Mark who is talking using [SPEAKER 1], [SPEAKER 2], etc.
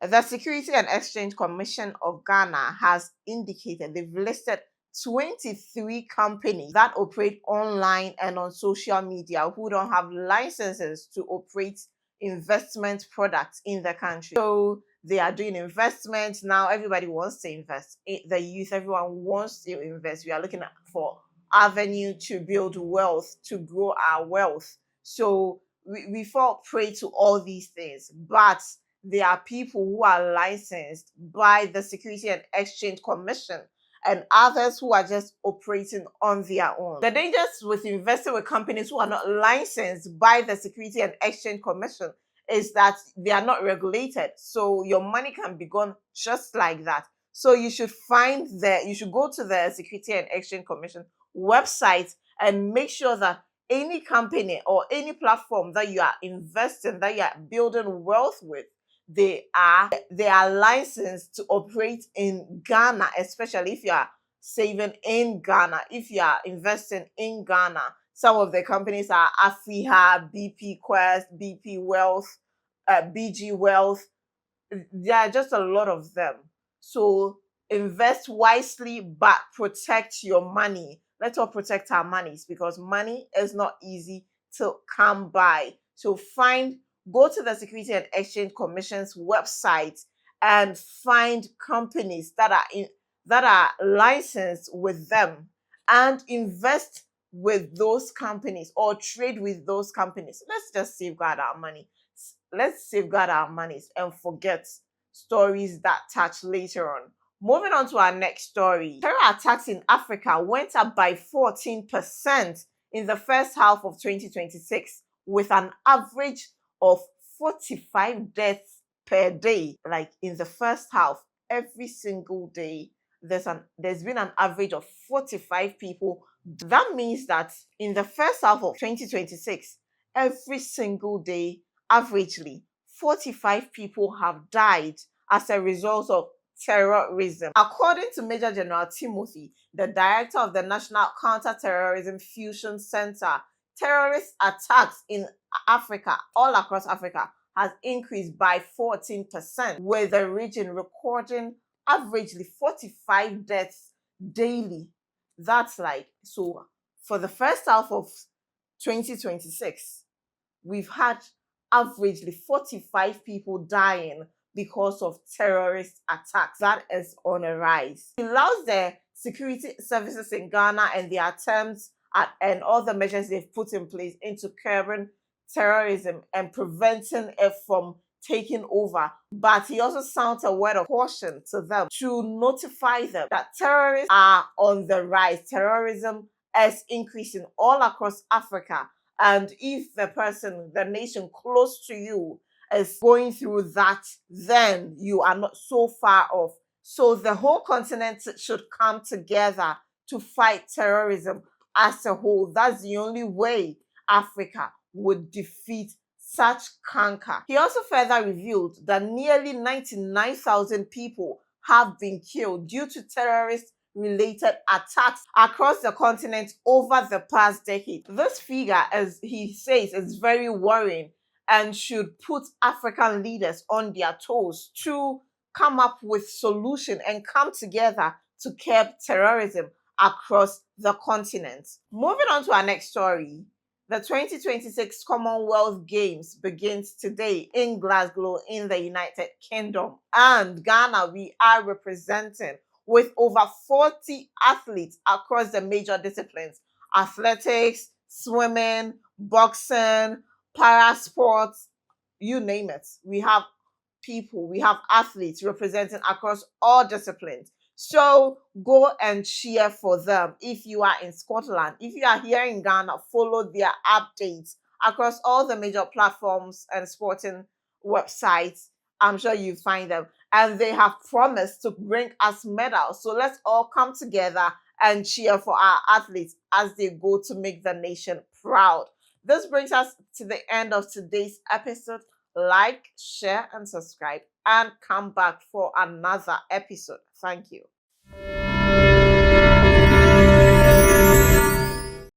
[SPEAKER 1] The Security and Exchange Commission of Ghana has indicated they've listed 23 companies that operate online and on social media who don't have licenses to operate investment products in the country. So they are doing investments now. Everybody wants to invest. The youth, everyone wants to invest. We are looking for avenue to build wealth, to grow our wealth. So we fall prey to all these things, but there are people who are licensed by the Security and Exchange Commission and others who are just operating on their own. The dangers with investing with companies who are not licensed by the Security and Exchange Commission is that they are not regulated. So your money can be gone just like that. So you should go to the Security and Exchange Commission website and make sure that any company or any platform that you are investing, that you are building wealth with, they are licensed to operate in Ghana, especially if you are saving in Ghana, if you are investing in Ghana. Some of the companies are Afriha, BP Quest, BP Wealth, BG Wealth. There are just a lot of them. So invest wisely, but protect your money. Let's all protect our monies because money is not easy to come by. So go to the Security and Exchange Commission's website and find companies that are licensed with them and invest with those companies or trade with those companies. Let's just safeguard our money. Let's safeguard our monies and forget stories that touch later on. Moving on to our next story. Terror attacks in Africa went up by 14% in the first half of 2026, with an average of 45 deaths per day. Like in the first half, every single day, there's been an average of 45 people. That means that in the first half of 2026, every single day, averagely, 45 people have died as a result of terrorism. According to Major General Timothy, the director of the National Counter-Terrorism Fusion Center, terrorist attacks in Africa, all across Africa, has increased by 14%, with the region recording averagely 45 deaths daily. That's so for the first half of 2026, we've had averagely 45 people dying because of terrorist attacks. That is on a rise. It allows the security services in Ghana and their attempts and all the measures they've put in place into curbing terrorism and preventing it from taking over. But he also sounds a word of caution to them to notify them that terrorists are on the rise. Terrorism is increasing all across Africa. And if the nation close to you is going through that, then you are not so far off. So the whole continent should come together to fight terrorism as a whole. That's the only way Africa would defeat such canker. He also further revealed that nearly 99,000 people have been killed due to terrorist-related attacks across the continent over the past decade. This figure, as he says, is very worrying and should put African leaders on their toes to come up with solutions and come together to curb terrorism across the continent. Moving on to our next story. The 2026 Commonwealth Games begins today in Glasgow in the United Kingdom. And Ghana, we are representing with over 40 athletes across the major disciplines: athletics, swimming, boxing, para sports, you name it. We have athletes representing across all disciplines. So go and cheer for them. If you are in Scotland, if you are here in Ghana, follow their updates across all the major platforms and sporting websites. I'm sure you find them. And they have promised to bring us medals. So let's all come together and cheer for our athletes as they go to make the nation proud. This brings us to the end of today's episode. Like, share, and subscribe, and come back for another episode. Thank you.